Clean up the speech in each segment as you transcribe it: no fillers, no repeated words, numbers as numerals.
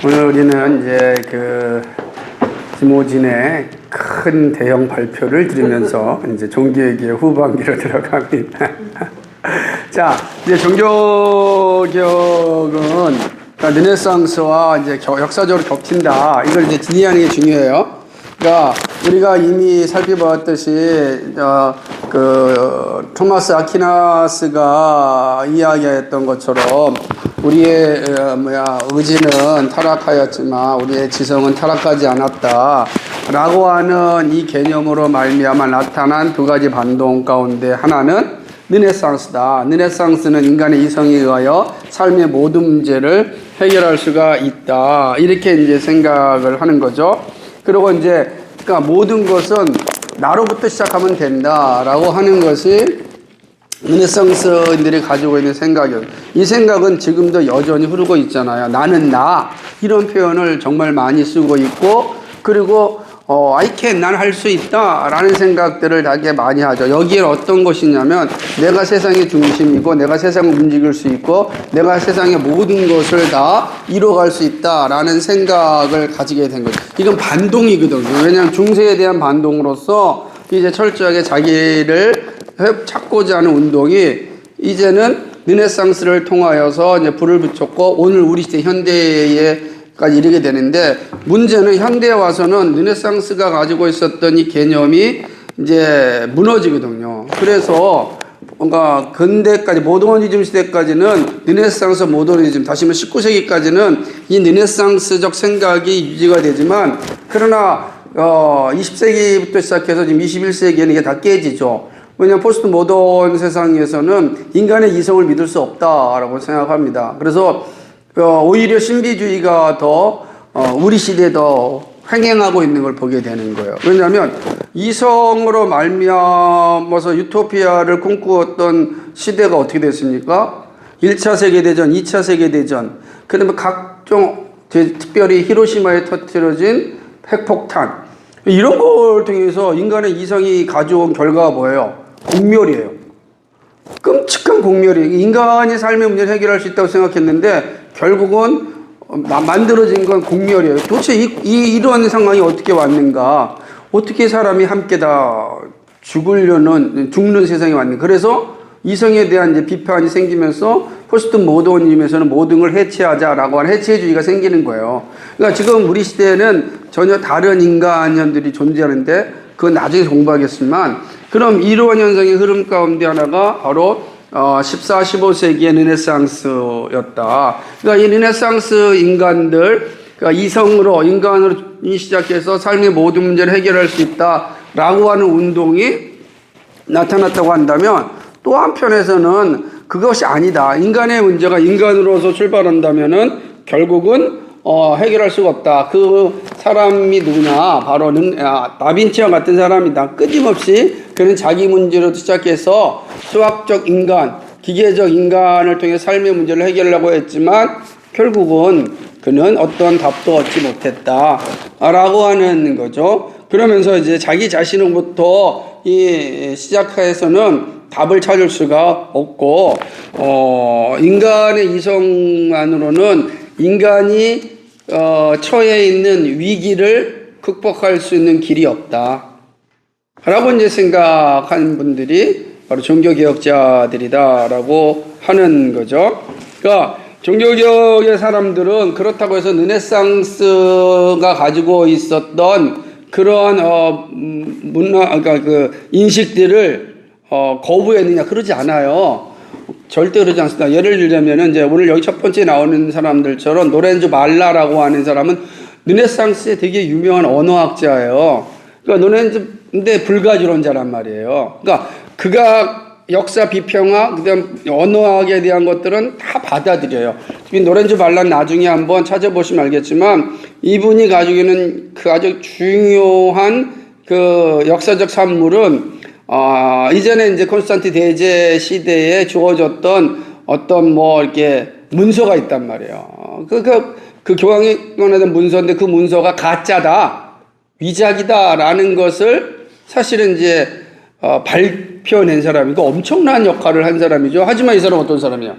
오늘 우리는 이제 김호진의 큰 대형 발표를 들으면서 이제 종교개혁 후반기로 들어갑니다. 자, 이제 종교개혁은 르네상스와 이제 역사적으로 겹친다. 이걸 이제 이해하는 게 중요해요. 그러니까 우리가 이미 살펴봤듯이 토마스 아퀴나스가 이야기했던 것처럼 우리의 의지는 타락하였지만 우리의 지성은 타락하지 않았다라고 하는 이 개념으로 말미암아 나타난 두 가지 반동 가운데 하나는 르네상스다. 르네상스는 인간의 이성에 의하여 삶의 모든 문제를 해결할 수가 있다. 이렇게 이제 생각을 하는 거죠. 그리고 이제 그러니까 모든 것은 나로부터 시작하면 된다라고 하는 것이 르네상스인들이 가지고 있는 생각이에요. 이 생각은 지금도 여전히 흐르고 있잖아요. 나는 나 이런 표현을 정말 많이 쓰고 있고 그리고 I can 난 할 수 있다 라는 생각들을 되게 많이 하죠. 여기에 어떤 것이냐면 내가 세상의 중심이고 내가 세상을 움직일 수 있고 내가 세상의 모든 것을 다 이뤄갈 수 있다 라는 생각을 가지게 된 거죠. 이건 반동이거든요. 왜냐하면 중세에 대한 반동으로서 이제 철저하게 자기를 찾고자 하는 운동이 이제는 르네상스를 통하여서 이제 불을 붙였고 오늘 우리 시대 현대에까지 이르게 되는데 문제는 현대에 와서는 르네상스가 가지고 있었던 이 개념이 이제 무너지거든요. 그래서 뭔가 근대까지 모더니즘 시대까지는 르네상스 모더니즘 다시 말해 19세기까지는 이 르네상스적 생각이 유지가 되지만 그러나 20세기부터 시작해서 지금 21세기에는 이게 다 깨지죠. 왜냐하면 포스트 모던 세상에서는 인간의 이성을 믿을 수 없다라고 생각합니다. 그래서 오히려 신비주의가 더 우리 시대에 더 횡행하고 있는 걸 보게 되는 거예요. 왜냐하면 이성으로 말미암아서 유토피아를 꿈꾸었던 시대가 어떻게 됐습니까? 1차 세계대전, 2차 세계대전, 그다음에 각종 특별히 히로시마에 터뜨려진 핵폭탄 이런 걸 통해서 인간의 이성이 가져온 결과가 뭐예요? 공멸이에요. 끔찍한 공멸이에요. 인간이 삶의 문제를 해결할 수 있다고 생각했는데 결국은 만들어진 건 공멸이에요. 도대체 이런 상황이 어떻게 왔는가? 어떻게 사람이 함께 다 죽는 세상이 왔는가? 그래서 이성에 대한 이제 비판이 생기면서 포스트 모더니즘에서는 모든 걸 해체하자라고 하는 해체주의가 생기는 거예요. 그러니까 지금 우리 시대에는 전혀 다른 인간현들이 존재하는데 그건 나중에 공부하겠지만 그럼 이러한 현상의 흐름 가운데 하나가 바로 14, 15세기의 르네상스였다. 그러니까 이 르네상스 인간들, 그러니까 인간으로 시작해서 삶의 모든 문제를 해결할 수 있다라고 하는 운동이 나타났다고 한다면 또 한편에서는 그것이 아니다. 인간의 문제가 인간으로서 출발한다면은 결국은 해결할 수가 없다. 그 사람이 누구냐? 바로 다빈치와 같은 사람이다. 끊임없이 그는 자기 문제로 시작해서 수학적 인간, 기계적 인간을 통해 삶의 문제를 해결하려고 했지만 결국은 그는 어떤 답도 얻지 못했다. 라고 하는 거죠. 그러면서 이제 자기 자신으로부터 시작해서는 답을 찾을 수가 없고, 인간의 이성만으로는 인간이 처해 있는 위기를 극복할 수 있는 길이 없다. 라고 이제 생각하는 분들이 바로 종교개혁자들이다라고 하는 거죠. 그러니까 종교개혁의 사람들은 그렇다고 해서 르네상스가 가지고 있었던 그런 그러니까 그 인식들을 거부했느냐 그러지 않아요. 절대 그러지 않습니다. 예를 들자면은 이제 오늘 여기 첫 번째 나오는 사람들처럼 로렌조 말라라고 하는 사람은 르네상스의 되게 유명한 언어학자예요. 그러니까 근데 불가주론자란 말이에요. 그러니까 그가 역사 비평학, 그다음 언어학에 대한 것들은 다 받아들여요. 로렌조 말라는 나중에 한번 찾아보시면 알겠지만 이분이 가지고 있는 그 아주 중요한 그 역사적 산물은 이전에 이제 콘스탄틴 대제 시대에 주어졌던 어떤 이렇게 문서가 있단 말이에요. 그 교황에 관한 문서인데 그 문서가 가짜다, 위작이다라는 것을 사실은 이제 발표낸 사람이고 엄청난 역할을 한 사람이죠. 하지만 이 사람은 어떤 사람이야?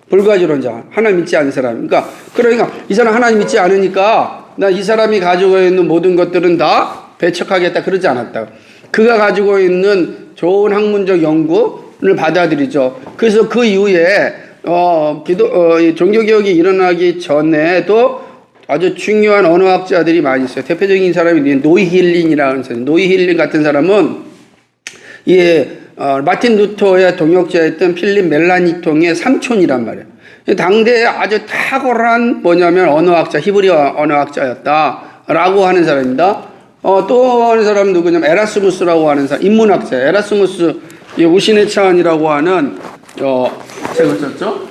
불가지론자. 하나님 믿지 않는 사람. 그러니까 이 사람 하나님 믿지 않으니까 나 이 사람이 가지고 있는 모든 것들은 다 배척하겠다 그러지 않았다. 그가 가지고 있는 좋은 학문적 연구를 받아들이죠. 그래서 그 이후에 종교개혁이 일어나기 전에도 아주 중요한 언어학자들이 많이 있어요. 대표적인 사람이 노이힐린이라는 사람. 노이힐린 같은 사람은 마틴 루터의 동역자였던 필립 멜라니통의 삼촌이란 말이에요. 당대에 아주 탁월한 언어학자, 히브리어 언어학자였다라고 하는 사람입니다. 또 하는 사람은 누구냐면 에라스무스라고 하는 사람, 인문학자. 에라스무스, 우신의 차원이라고 하는 책을 썼죠.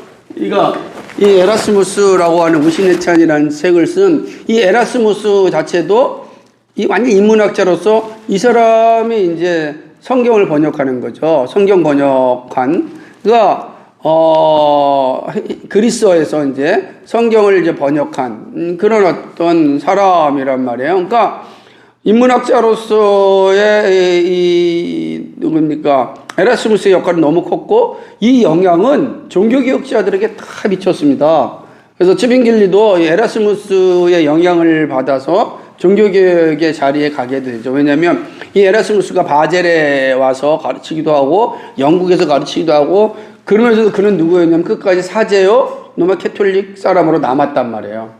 이 에라스무스라고 하는 우신의 차원이라는 책을 쓴 이 에라스무스 자체도 완전 인문학자로서 이 사람이 이제 성경을 번역하는 거죠. 성경 번역한. 그리스어에서 이제 성경을 이제 번역한 그런 어떤 사람이란 말이에요. 그러니까 인문학자로서의 누굽니까? 에라스무스의 역할은 너무 컸고 이 영향은 종교개혁자들에게 다 미쳤습니다. 그래서 츠빙길리도 에라스무스의 영향을 받아서 종교개혁의 자리에 가게 되죠. 왜냐하면 이 에라스무스가 바젤에 와서 가르치기도 하고 영국에서 가르치기도 하고 그러면서도 그는 누구였냐면 끝까지 사제요 노마 캐톨릭 사람으로 남았단 말이에요.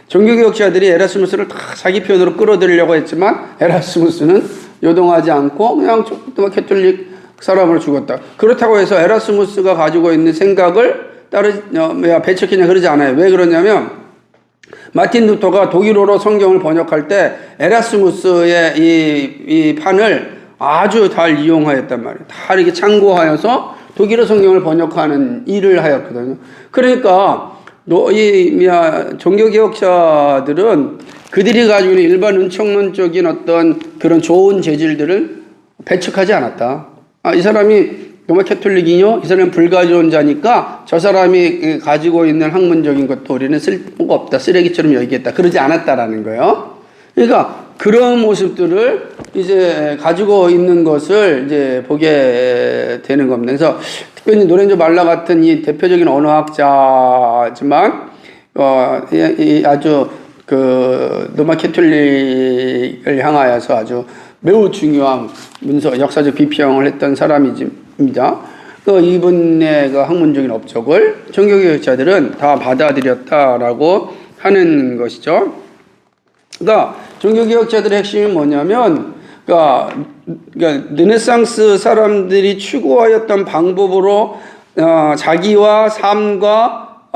종교개혁자들이 에라스무스를 다 자기 편으로 끌어들이려고 했지만 에라스무스는 요동하지 않고 그냥 노마 캐톨릭 사람으로 죽었다. 그렇다고 해서 에라스무스가 가지고 있는 생각을 배척했냐 그러지 않아요. 왜 그러냐면 마틴 루터가 독일어로 성경을 번역할 때 에라스무스의 이 판을 아주 잘 이용하였단 말이에요. 다 이렇게 참고하여서 독일어 성경을 번역하는 일을 하였거든요. 그러니까 종교개혁자들은 그들이 가지고 있는 일반 은총론적인 어떤 그런 좋은 재질들을 배척하지 않았다. 이 사람이 로마 캐톨릭이요? 이 사람은 불가지론자니까 저 사람이 가지고 있는 학문적인 것도 우리는 쓸모가 없다. 쓰레기처럼 여기겠다. 그러지 않았다라는 거예요. 그러니까 그런 모습들을 이제 가지고 있는 것을 이제 보게 되는 겁니다. 그래서 특별히 노렌조 말라 같은 이 대표적인 언어학자지만, 아주 로마 캐톨릭을 향하여서 아주 매우 중요한 역사적 비평을 했던 사람입니다. 이분의 학문적인 업적을 종교개혁자들은 다 받아들였다라고 하는 것이죠. 그러니까 종교개혁자들의 핵심이 뭐냐면, 그러니까 르네상스 사람들이 추구하였던 방법으로 자기와 삶과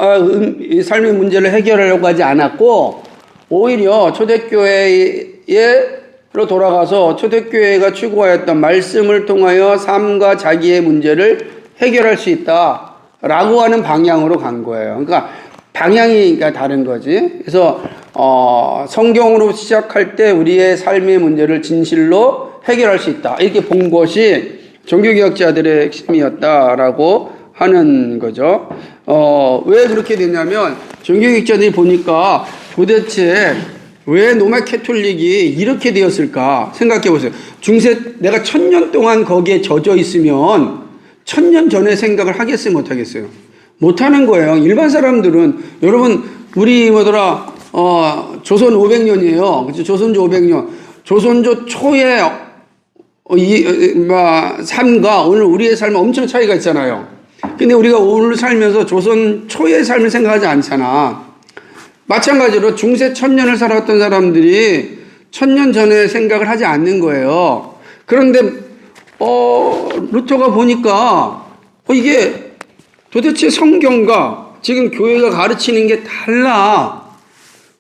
삶의 문제를 해결하려고 하지 않았고, 오히려 초대교회로 돌아가서 초대교회가 추구하였던 말씀을 통하여 삶과 자기의 문제를 해결할 수 있다라고 하는 방향으로 간 거예요. 그러니까 방향이 다른 거지. 그래서 성경으로 시작할 때 우리의 삶의 문제를 진실로 해결할 수 있다. 이렇게 본 것이 종교개혁자들의 핵심이었다라고 하는 거죠. 왜 그렇게 됐냐면 종교개혁자들이 보니까 도대체 왜 로마 캐톨릭이 이렇게 되었을까 생각해 보세요. 내가 1000년 동안 거기에 젖어 있으면 1000년 전의 생각을 하겠어요, 못 하겠어요? 못 하는 거예요. 일반 사람들은, 여러분, 우리 조선 500년이에요. 그렇죠? 조선조 500년. 조선조 초의 삶과 오늘 우리의 삶은 엄청 차이가 있잖아요. 근데 우리가 오늘 살면서 조선 초의 삶을 생각하지 않잖아. 마찬가지로 중세 1000년을 살았던 사람들이 1000년 전에 생각을 하지 않는 거예요. 그런데 루터가 보니까 이게 도대체 성경과 지금 교회가 가르치는 게 달라.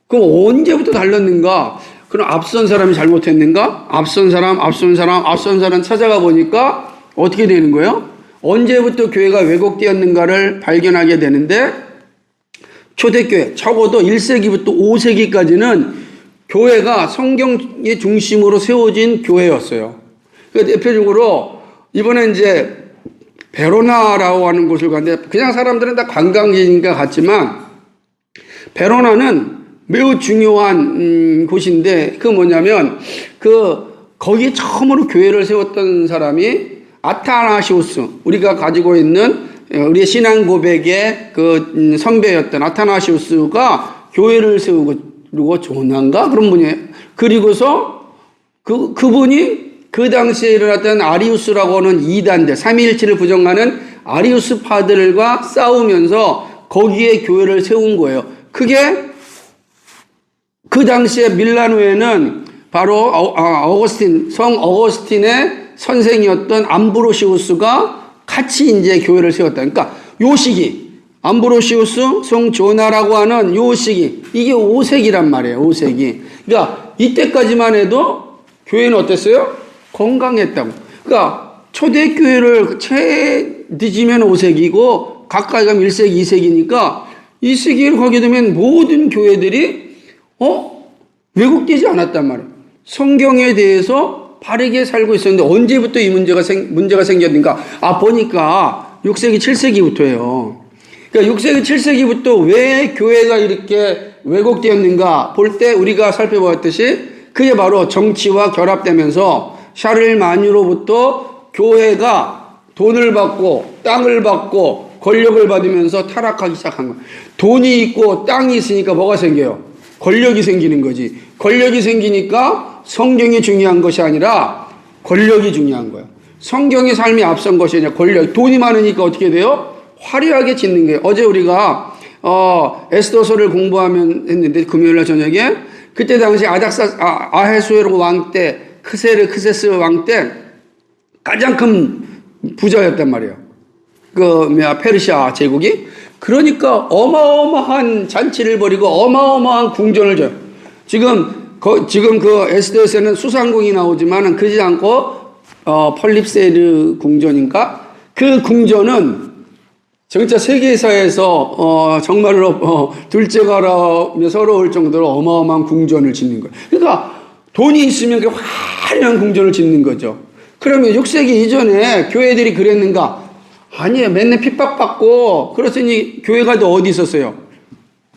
그럼 언제부터 달랐는가? 그럼 앞선 사람이 잘못했는가? 앞선 사람 찾아가 보니까 어떻게 되는 거예요? 언제부터 교회가 왜곡되었는가를 발견하게 되는데, 초대교회, 적어도 1세기부터 5세기까지는 교회가 성경의 중심으로 세워진 교회였어요. 대표적으로 이번에 이제 베로나라고 하는 곳을 갔는데, 그냥 사람들은 다 관광지니까 갔지만, 베로나는 매우 중요한 곳인데, 뭐냐면, 거기에 처음으로 교회를 세웠던 사람이 아타나시우스, 우리가 가지고 있는 우리의 신앙 고백의 그 선배였던 아타나시우스가 교회를 세우고 조난가 그런 분이에요. 그리고서 그분이 그 당시에 일어났던 아리우스라고 하는 이단들, 삼위일체를 부정하는 아리우스파들과 싸우면서 거기에 교회를 세운 거예요. 그게 그 당시에 밀라노에는 바로 성 어거스틴의 선생이었던 암브로시우스가 같이 이제 교회를 세웠다. 그러니까 요 시기 암브로시우스, 성 조나라고 하는 요 시기 이게 5세기란 말이에요. 5세기. 그러니까 이때까지만 해도 교회는 어땠어요? 건강했다고. 그러니까 초대교회를 최 늦으면 5세기고 가까이 가면 1세기, 2세기니까 2세기를 가게 되면 모든 교회들이 왜곡되지 않았단 말이에요. 성경에 대해서 바르게 살고 있었는데 언제부터 이 문제가 생겼는가? 보니까 6세기, 7세기부터예요. 그러니까 6세기, 7세기부터 왜 교회가 이렇게 왜곡되었는가 볼 때 우리가 살펴보았듯이 그게 바로 정치와 결합되면서 샤를마뉴로부터 교회가 돈을 받고 땅을 받고 권력을 받으면서 타락하기 시작한 거예요. 돈이 있고 땅이 있으니까 뭐가 생겨요? 권력이 생기는 거지. 권력이 생기니까 성경이 중요한 것이 아니라 권력이 중요한 거예요. 성경의 삶이 앞선 것이 아니라 권력. 돈이 많으니까 어떻게 돼요? 화려하게 짓는 거예요. 어제 우리가 에스더서를 공부하면 했는데 금요일날 저녁에 그때 당시 아하수에로 왕 때 크세스 왕 때 가장 큰 부자였단 말이에요. 페르시아 제국이. 그러니까 어마어마한 잔치를 벌이고 어마어마한 궁전을 줘요. 지금 그 에스더에서는 수상궁이 나오지만 그러지 않고 펄립세르 궁전인가? 그 궁전은 진짜 세계사에서 정말로 둘째가라며 서러울 정도로 어마어마한 궁전을 짓는 거예요. 그러니까 돈이 있으면 그 화려한 궁전을 짓는 거죠. 그러면 6세기 이전에 교회들이 그랬는가? 아니에요. 맨날 핍박받고 그랬으니 교회가 또 어디 있었어요?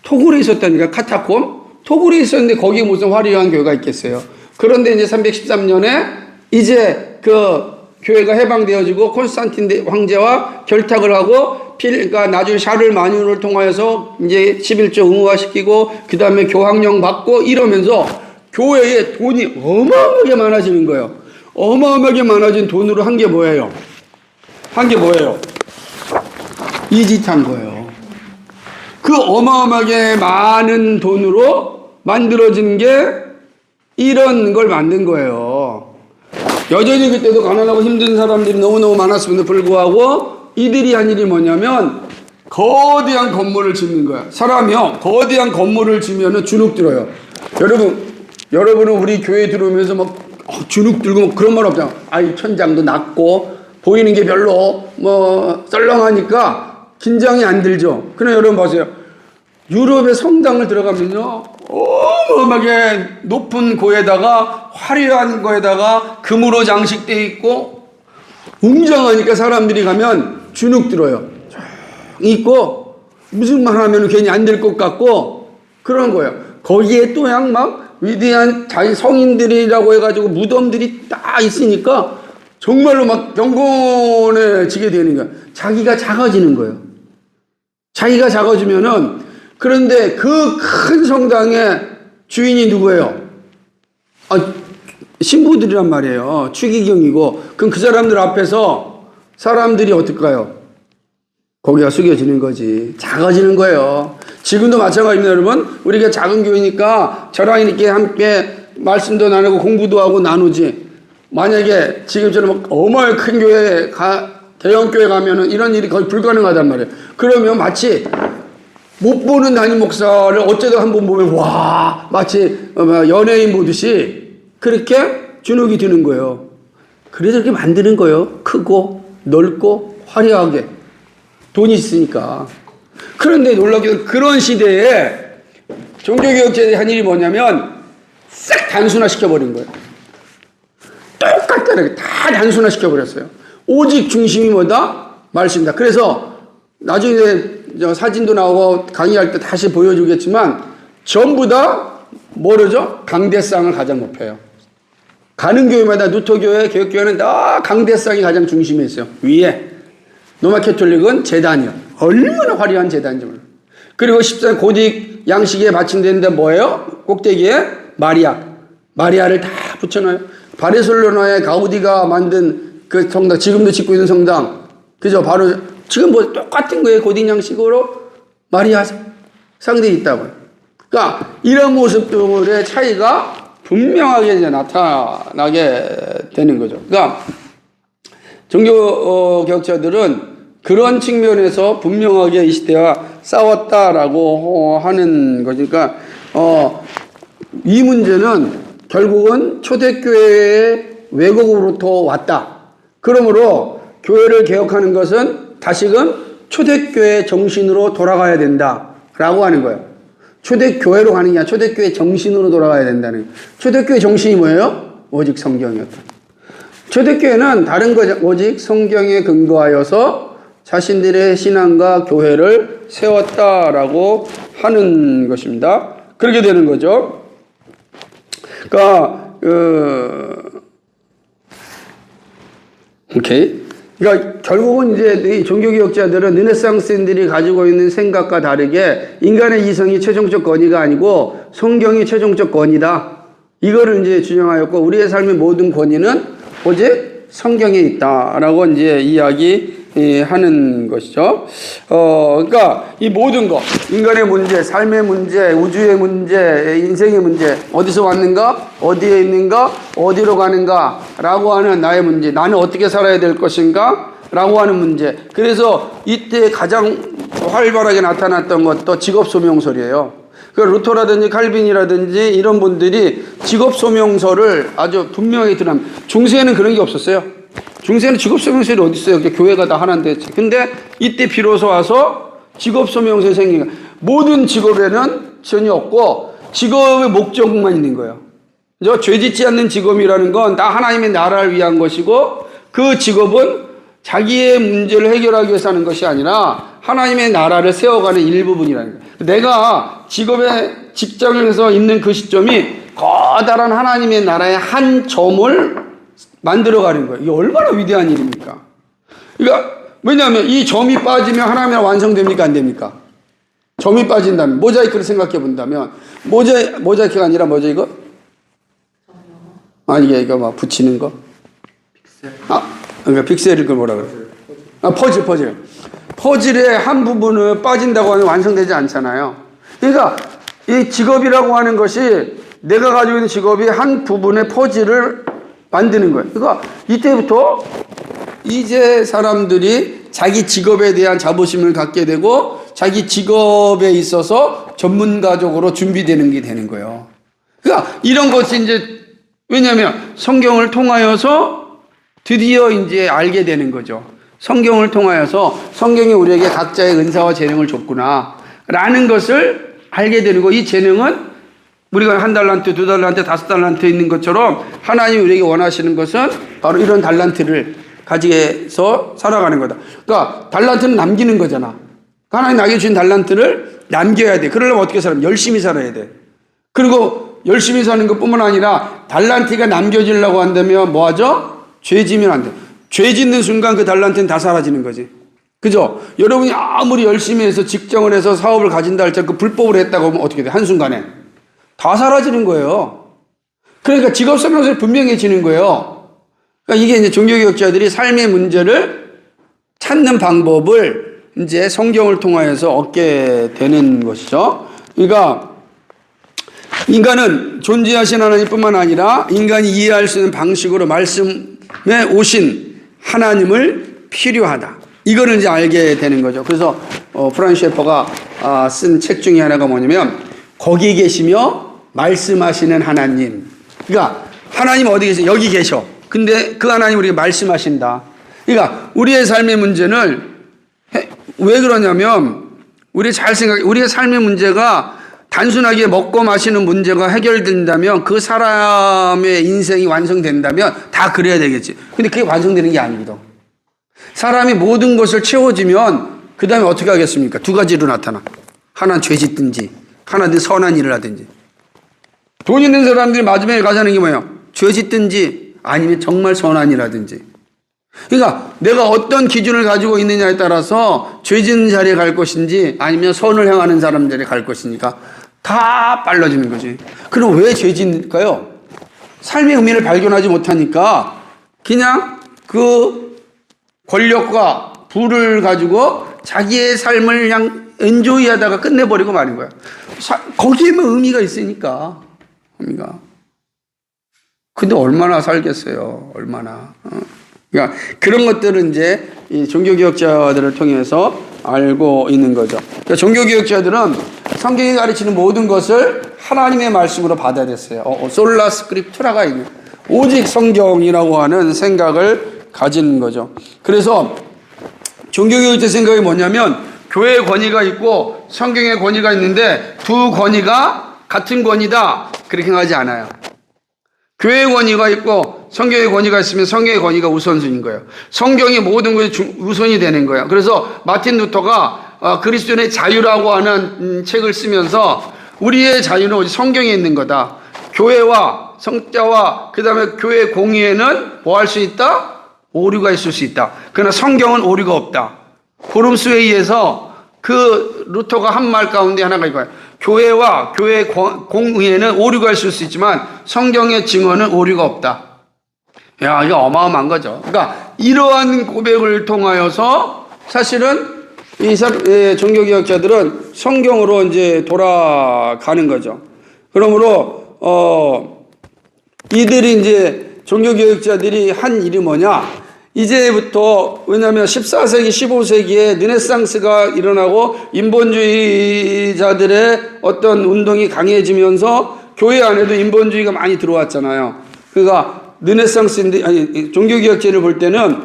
토굴에 있었다니까. 카타콤? 토굴에 있었는데 거기에 무슨 화려한 교회가 있겠어요. 그런데 이제 313년에 이제 그 교회가 해방되어지고 콘스탄틴 황제와 결탁을 하고 그러니까 나중에 샤를마뉴를 통하여서 이제 11조 의무화시키고 그 다음에 교황령 받고 이러면서 교회에 돈이 어마어마하게 많아지는 거예요. 어마어마하게 많아진 돈으로 한 게 뭐예요? 이 짓 한 거예요. 그 어마어마하게 많은 돈으로 만들어진 게 이런 걸 만든 거예요. 여전히 그때도 가난하고 힘든 사람들이 너무너무 많았음에도 불구하고 이들이 한 일이 뭐냐면 거대한 건물을 짓는 거야. 사람이요 거대한 건물을 지면은 주눅 들어요. 여러분은 우리 교회 들어오면서 막 주눅 들고 뭐 그런 말 없잖아. 천장도 낮고 보이는 게 별로 썰렁하니까 긴장이 안 들죠. 그럼 여러분 보세요. 유럽의 성당을 들어가면요 어마어마하게 높은 고에다가 화려한 거에다가 금으로 장식되어 있고 웅장하니까 사람들이 가면 주눅 들어요. 있고 무슨 말 하면 괜히 안 될 것 같고 그런 거예요. 거기에 또 막 위대한 자기 성인들이라고 해가지고 무덤들이 딱 있으니까 정말로 막 경건해지게 되는 거야. 자기가 작아지는 거예요. 자기가 작아지면은 그런데 그 큰 성당의 주인이 누구예요? 신부들이란 말이에요. 추기경이고 그럼 그 사람들 앞에서 사람들이 어떨까요? 고개가 숙여지는 거지. 작아지는 거예요. 지금도 마찬가지입니다, 여러분. 우리가 작은 교회니까 저랑 이렇게 함께 말씀도 나누고 공부도 하고 나누지. 만약에 지금처럼 어마어마한 큰 교회, 대형 교회 가면은 이런 일이 거의 불가능하단 말이에요. 그러면 마치 못 보는 담임 목사를 어쩌다 한 번 보면 와 마치 연예인 보듯이 그렇게 주눅이 드는 거예요. 그래서 이렇게 만드는 거예요. 크고 넓고 화려하게. 돈이 있으니까. 그런데 놀랍게도 그런 시대에 종교개혁자들이 한 일이 뭐냐면 싹 단순화시켜버린 거예요. 똑같다르게 다 단순화시켜버렸어요. 오직 중심이 뭐다? 말씀이다. 그래서 나중에 사진도 나오고 강의할 때 다시 보여주겠지만 전부 다 뭐죠? 강대상을 가장 높여요. 가는 교회마다 누토교회, 개혁교회는 다 강대상이 가장 중심에 있어요. 위에. 로마 캐톨릭은 제단이요. 얼마나 화려한 제단인지 몰라요. 그리고 14일 고딕 양식에 받침되는데 뭐예요? 꼭대기에 마리아를 다 붙여놔요. 바르셀로나의 가우디가 만든 그 성당, 지금도 짓고 있는 성당, 그죠? 바로 지금 뭐 똑같은 거예요. 고딕 양식으로 마리아 상대에 있다고요. 그러니까 이런 모습들의 차이가 분명하게 이제 나타나게 되는 거죠. 그러니까 종교 개혁자들은 그런 측면에서 분명하게 이 시대와 싸웠다라고 하는 거니까 이 문제는 결국은 초대교회의 왜곡으로부터 왔다. 그러므로 교회를 개혁하는 것은 다시금 초대교회 정신으로 돌아가야 된다라고 하는 거예요. 초대교회로 가는 게 아니라 초대교회 정신으로 돌아가야 된다는 거예요. 초대교회 정신이 뭐예요? 오직 성경이었다. 초대교회는 다른 거 오직 성경에 근거하여서 자신들의 신앙과 교회를 세웠다라고 하는 것입니다. 그렇게 되는 거죠. 그러니까 오케이. 그러니까 결국은 이제 이 종교개혁자들은 르네상스인들이 가지고 있는 생각과 다르게 인간의 이성이 최종적 권위가 아니고 성경이 최종적 권위다. 이거를 이제 주장하였고 우리의 삶의 모든 권위는 오직 성경에 있다라고 이제 이야기하는 것이죠. 그러니까 이 모든 것, 인간의 문제, 삶의 문제, 우주의 문제, 인생의 문제, 어디서 왔는가, 어디에 있는가, 어디로 가는가라고 하는 나의 문제, 나는 어떻게 살아야 될 것인가라고 하는 문제. 그래서 이때 가장 활발하게 나타났던 것도 직업소명설이에요. 그 루터라든지 칼빈이라든지 이런 분들이 직업소명서를 아주 분명히 드러납니다. 중세에는 그런 게 없었어요. 중세는 직업소명서이 어디 있어요? 교회가 다 하나인데. 근데 이때 비로소 와서 직업소명서이 생긴 거예요. 모든 직업에는 전혀 없고 직업의 목적만 있는 거예요. 죄 짓지 않는 직업이라는 건 다 하나님의 나라를 위한 것이고 그 직업은 자기의 문제를 해결하기 위해서 하는 것이 아니라 하나님의 나라를 세워가는 일부분이라는 거예요. 내가 직장을 해서 있는 그 시점이 커다란 하나님의 나라의 한 점을 만들어가는 거예요. 이게 얼마나 위대한 일입니까? 그러니까 왜냐하면 이 점이 빠지면 하나님의 나라 완성됩니까? 안 됩니까? 점이 빠진다면 모자이크를 생각해 본다면 모자이크가 아니라 뭐죠 이거? 아니 이거 막 붙이는 거? 픽셀. 그러니까 픽셀을 그 뭐라 그래요? 퍼즐. 퍼즐의 한 부분은 빠진다고 하면 완성되지 않잖아요. 그러니까 이 직업이라고 하는 것이 내가 가지고 있는 직업이 한 부분의 퍼즐을 만드는 거예요. 그러니까 이때부터 이제 사람들이 자기 직업에 대한 자부심을 갖게 되고 자기 직업에 있어서 전문가적으로 준비되는 게 되는 거예요. 그러니까 이런 것이 이제 왜냐하면 성경을 통하여서 드디어 이제 알게 되는 거죠. 성경을 통하여서 성경이 우리에게 각자의 은사와 재능을 줬구나 라는 것을 알게 되는 거. 이 재능은 우리가 1달란트, 2달란트, 5달란트 있는 것처럼 하나님이 우리에게 원하시는 것은 바로 이런 달란트를 가지고서 살아가는 거다. 그러니까 달란트는 남기는 거잖아. 하나님 나에게 주신 달란트를 남겨야 돼. 그러려면 어떻게 살아야 돼? 열심히 살아야 돼. 그리고 열심히 사는 것뿐만 아니라 달란트가 남겨지려고 한다면 뭐 하죠? 죄 지면 안 돼. 죄 짓는 순간 그 달란트는 다 사라지는 거지. 그죠? 여러분이 아무리 열심히 해서 직장을 해서 사업을 가진다 할지라도 그 불법을 했다고 하면 어떻게 돼? 한순간에. 다 사라지는 거예요. 그러니까 직업설명서에 분명해지는 거예요. 그러니까 이게 이제 종교개혁자들이 삶의 문제를 찾는 방법을 이제 성경을 통하여서 얻게 되는 것이죠. 그러니까 인간은 존재하신 하나님뿐만 아니라 인간이 이해할 수 있는 방식으로 말씀에 오신 하나님을 필요하다. 이거를 이제 알게 되는 거죠. 그래서 프란 셰퍼가 쓴 책 중에 하나가 뭐냐면 거기 계시며 말씀하시는 하나님. 그러니까 하나님 어디 계세요? 여기 계셔. 근데 그 하나님 우리에게 말씀하신다. 그러니까 우리의 삶의 문제는 왜 그러냐면 우리의 삶의 문제가 단순하게 먹고 마시는 문제가 해결된다면 그 사람의 인생이 완성된다면 다 그래야 되겠지. 근데 그게 완성되는 게 아니거든. 사람이 모든 것을 채워지면 그 다음에 어떻게 하겠습니까? 두 가지로 나타나. 하나는 죄 짓든지 하나는 선한 일을 하든지. 돈 있는 사람들이 마지막에 가자는 게 뭐예요? 죄 짓든지 아니면 정말 선한 일 하든지. 그러니까 내가 어떤 기준을 가지고 있느냐에 따라서 죄 짓는 자리에 갈 것인지 아니면 선을 행하는 사람 자리에 갈 것이니까 다 빨라지는 거지. 그럼 왜 죄 짓을까요? 삶의 의미를 발견하지 못하니까 그냥 그 권력과 부를 가지고 자기의 삶을 그냥 엔조이 하다가 끝내버리고 마는 거야. 거기에만 의미가 있으니까. 의미가. 근데 얼마나 살겠어요. 얼마나. 그러니까 그런 것들은 이제 이 종교개혁자들을 통해서 알고 있는 거죠. 그러니까 종교개혁자들은 성경이 가르치는 모든 것을 하나님의 말씀으로 받아들였어요. 솔라 스크립투라가 있는 오직 성경이라고 하는 생각을 가진 거죠. 그래서 종교개혁자 생각이 뭐냐면 교회의 권위가 있고 성경의 권위가 있는데 두 권위가 같은 권위다 그렇게 생각하지 않아요. 교회의 권위가 있고 성경의 권위가 있으면 성경의 권위가 우선순위인 거예요. 성경이 모든 것이 우선이 되는 거예요. 그래서 마틴 루터가 그리스도인의 자유라고 하는 책을 쓰면서 우리의 자유는 오직 성경에 있는 거다. 교회와 성자와 그 다음에 교회 공의에는 뭐 할 수 있다? 오류가 있을 수 있다. 그러나 성경은 오류가 없다. 포럼스웨이에서 그 루터가 한 말 가운데 하나가 이거예요. 교회와 교회 공의에는 오류가 있을 수 있지만 성경의 증언은 오류가 없다. 야, 이거 어마어마한 거죠. 그러니까 이러한 고백을 통하여서 사실은 이 종교개혁자들은 성경으로 이제 돌아가는 거죠. 그러므로 이들이 이제 종교개혁자들이 한 일이 뭐냐? 이제부터 왜냐하면 14세기, 15세기에 르네상스가 일어나고 인본주의자들의 어떤 운동이 강해지면서 교회 안에도 인본주의가 많이 들어왔잖아요. 그러니까 르네상스인데 아니 종교개혁자를 볼 때는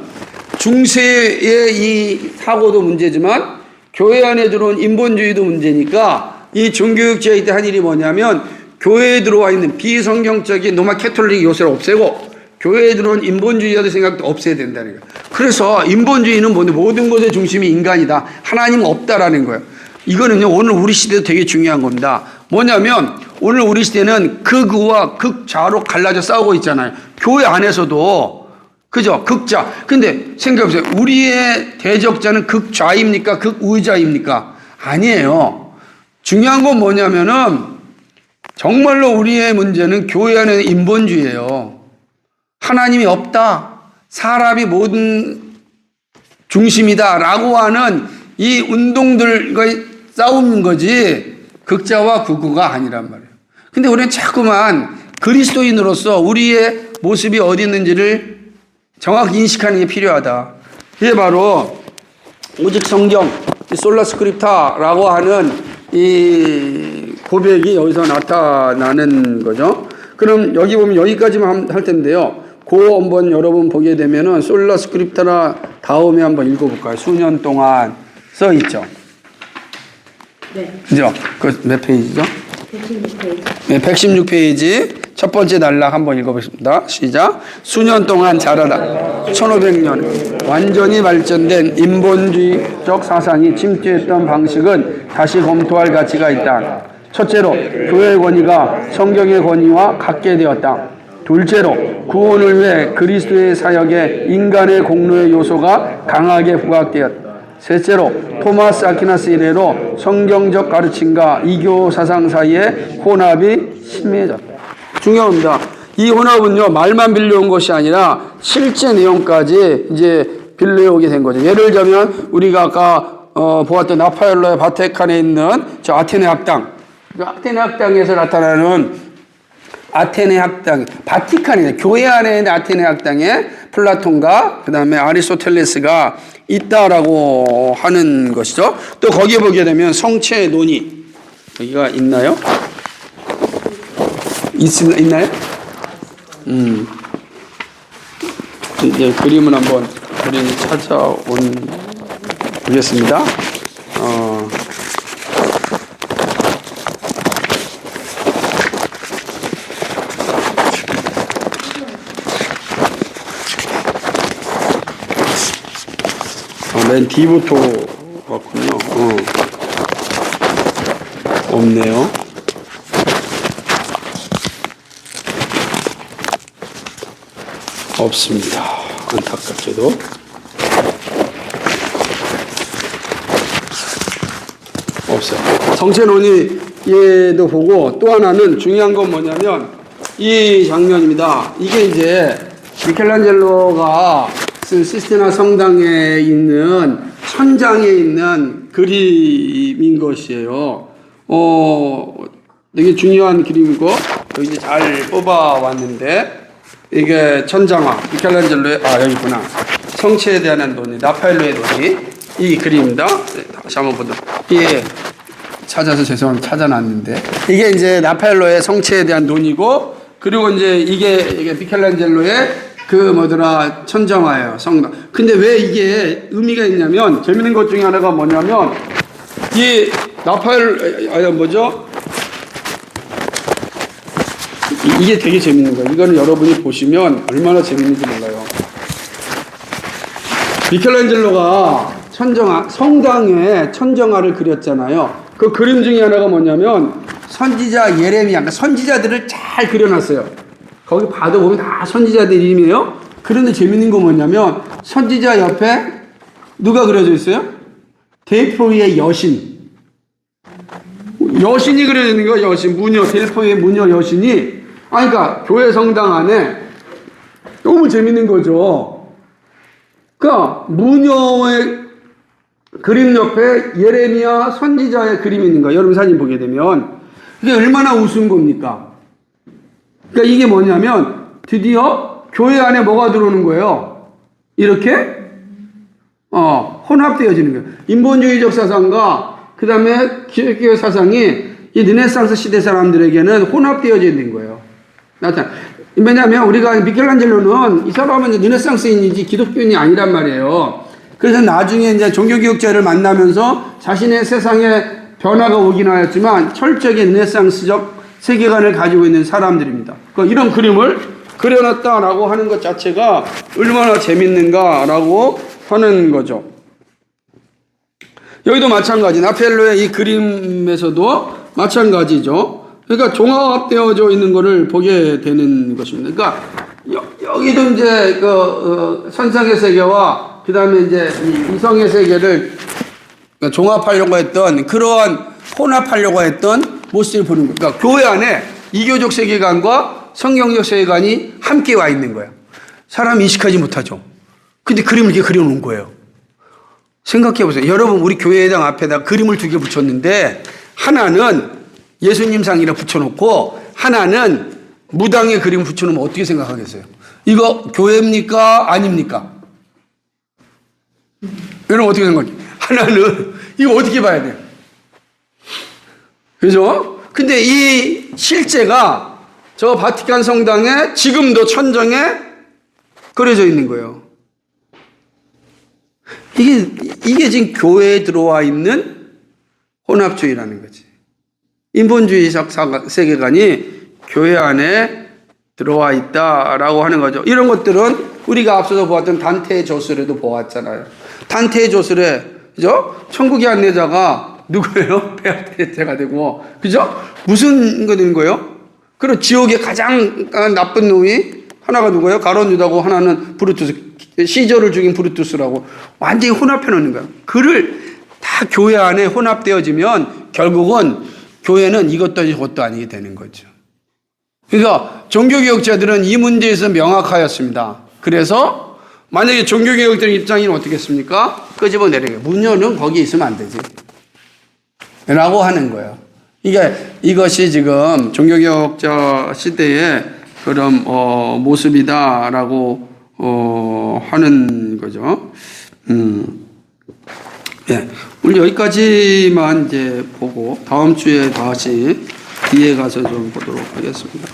중세의 이 사고도 문제지만 교회 안에 들어온 인본주의도 문제니까 이 종교개혁자의 때 한 일이 뭐냐면 교회에 들어와 있는 비성경적인 로마 캐톨릭 요새를 없애고 교회에 들어온 인본주의자들 생각도 없애야 된다는 거예요. 그래서 인본주의는 모든 것의 중심이 인간이다. 하나님은 없다라는 거예요. 이거는요, 오늘 우리 시대도 되게 중요한 겁니다. 뭐냐면, 오늘 우리 시대는 극우와 극좌로 갈라져 싸우고 있잖아요. 교회 안에서도. 그죠? 극좌. 근데 생각해보세요. 우리의 대적자는 극좌입니까? 극우자입니까? 아니에요. 중요한 건 뭐냐면은, 정말로 우리의 문제는 교회 안에 인본주의예요. 하나님이 없다. 사람이 모든 중심이다. 라고 하는 이 운동들과의 싸우는 거지 극자와 극우가 아니란 말이에요. 근데 우리는 자꾸만 그리스도인으로서 우리의 모습이 어디 있는지를 정확히 인식하는 게 필요하다. 이게 바로 오직 성경, 솔라 스크립타라고 하는 이 고백이 여기서 나타나는 거죠. 그럼 여기 보면 여기까지만 할 텐데요. 그 한번 여러분 보게 되면은 솔라 스크립타라 다음에 한번 읽어볼까요? 수년 동안 써 있죠. 네. 그죠? 그 몇 페이지죠? 116페이지. 네, 116페이지 첫 번째 단락 한번 읽어보겠습니다. 시작. 수년 동안 자라다 1500년 완전히 발전된 인본주의적 사상이 침투했던 방식은 다시 검토할 가치가 있다. 첫째로 교회의 권위가 성경의 권위와 같게 되었다. 둘째로 구원을 위해 그리스도의 사역에 인간의 공로의 요소가 강하게 부각되었다. 셋째로 토마스 아퀴나스 이래로 성경적 가르침과 이교 사상 사이에 혼합이 심해졌다. 중요합니다. 이 혼합은요, 말만 빌려온 것이 아니라 실제 내용까지 이제 빌려오게 된 거죠. 예를 들자면 우리가 아까 보았던 라파엘로의 바티칸에 있는 저 아테네 학당, 아테네 학당에서 나타나는 아테네 학당, 바티칸이네. 교회 안에 있는 아테네 학당에 플라톤과 그 다음에 아리스토텔레스가 있다라고 하는 것이죠. 또 거기에 보게 되면 성체 논의. 여기가 있나요? 있나요? 이제 그림을 한번 우리는 보겠습니다. 맨 뒤부터 왔군요. 없네요. 없습니다. 안타깝게도. 없어요. 성체 논의에도 보고 또 하나는 중요한 건 뭐냐면 이 장면입니다. 이게 이제 미켈란젤로가 쓴 시스티나 성당에 있는 천장에 있는 그림인 것이에요. 되게 중요한 그림이고 여기 이제 잘 뽑아왔는데 이게 천장화 미켈란젤로의 여기 있구나. 성체에 대한 논의, 라파엘로의 논의 이 그림입니다. 네, 다시 한번 보도록. 예, 찾아서 죄송합니다. 찾아놨는데 이게 이제 라파엘로의 성체에 대한 논의고 그리고 이제 이게 미켈란젤로의 천정화예요, 성당. 근데 왜 이게 의미가 있냐면, 재밌는 것 중에 하나가 뭐냐면, 이 이게 되게 재밌는 거예요. 이거는 여러분이 보시면 얼마나 재밌는지 몰라요. 미켈란젤로가 성당에 천정화를 그렸잖아요. 그 그림 중에 하나가 뭐냐면, 선지자 예레미야, 그러니까 선지자들을 잘 그려놨어요. 거기 봐도 보면 다 선지자들 이름이에요. 그런데 재밌는 거 뭐냐면 선지자 옆에 누가 그려져 있어요? 델포이의 여신. 여신이 그려져 있는 거예요. 여신. 무녀. 델포이의 무녀 여신이. 그러니까 교회 성당 안에 너무 재밌는 거죠. 그러니까 무녀의 그림 옆에 예레미야 선지자의 그림이 있는 거예요. 여러분 사진 보게 되면. 이게 얼마나 우스운 겁니까? 그러니까 이게 뭐냐면 드디어 교회 안에 뭐가 들어오는 거예요? 이렇게 혼합되어지는 거예요. 인본주의적 사상과 그 다음에 기독교 사상이 이 르네상스 시대 사람들에게는 혼합되어져 있는 거예요. 왜냐하면 우리가 미켈란젤로는 이 사람은 이제 르네상스인이지 기독교인이 아니란 말이에요. 그래서 나중에 이제 종교개혁자를 만나면서 자신의 세상에 변화가 오긴 하였지만 철저하게 르네상스적 세계관을 가지고 있는 사람들입니다. 그러니까 이런 그림을 그려놨다라고 하는 것 자체가 얼마나 재밌는가라고 하는 거죠. 여기도 마찬가지. 라파엘로의 이 그림에서도 마찬가지죠. 그러니까 종합되어져 있는 것을 보게 되는 것입니다. 그러니까 여기도 이제 선상의 세계와 그 다음에 이제 이성의 세계를 종합하려고 했던 그러한 혼합하려고 했던 모습을 보는 거예요. 그러니까 교회 안에 이교적 세계관과 성경적 세계관이 함께 와 있는 거예요. 사람이 인식하지 못하죠. 근데 그림을 이렇게 그려놓은 거예요. 생각해 보세요. 여러분 우리 교회당 앞에다 그림을 2개 붙였는데 하나는 예수님상이라 붙여놓고 하나는 무당의 그림을 붙여놓으면 어떻게 생각하겠어요? 이거 교회입니까? 아닙니까? 여러분 어떻게 생각해요? 하나는 이거 어떻게 봐야 돼요? 그죠? 근데 이 실제가 저 바티칸 성당에 지금도 천정에 그려져 있는 거예요. 이게 지금 교회에 들어와 있는 혼합주의라는 거지. 인본주의적 세계관이 교회 안에 들어와 있다라고 하는 거죠. 이런 것들은 우리가 앞서서 보았던 단테의 저술에도 보았잖아요. 단테의 저술에, 그죠? 천국의 안내자가 누구예요? 베아트리테가 되고, 그죠? 무슨 거 된 거예요? 그리고 지옥의 가장 나쁜 놈이 하나가 누구예요? 가룟 유다고 하나는 브루투스, 시저를 죽인 브루투스라고 완전히 혼합해 놓는 거예요. 그를 다 교회 안에 혼합되어지면 결국은 교회는 이것도 아니고 저것도 아니게 되는 거죠. 그러니까 종교개혁자들은 이 문제에서 명확하였습니다. 그래서 만약에 종교개혁자의 입장이 어떻게 했습니까? 끄집어내려요. 무녀는 거기에 있으면 안 되지. 라고 하는 거예요. 이것이 지금 종교개혁자 시대의 그런 모습이다라고 하는 거죠. 예, 우리 여기까지만 이제 보고 다음 주에 다시 뒤에 가서 좀 보도록 하겠습니다.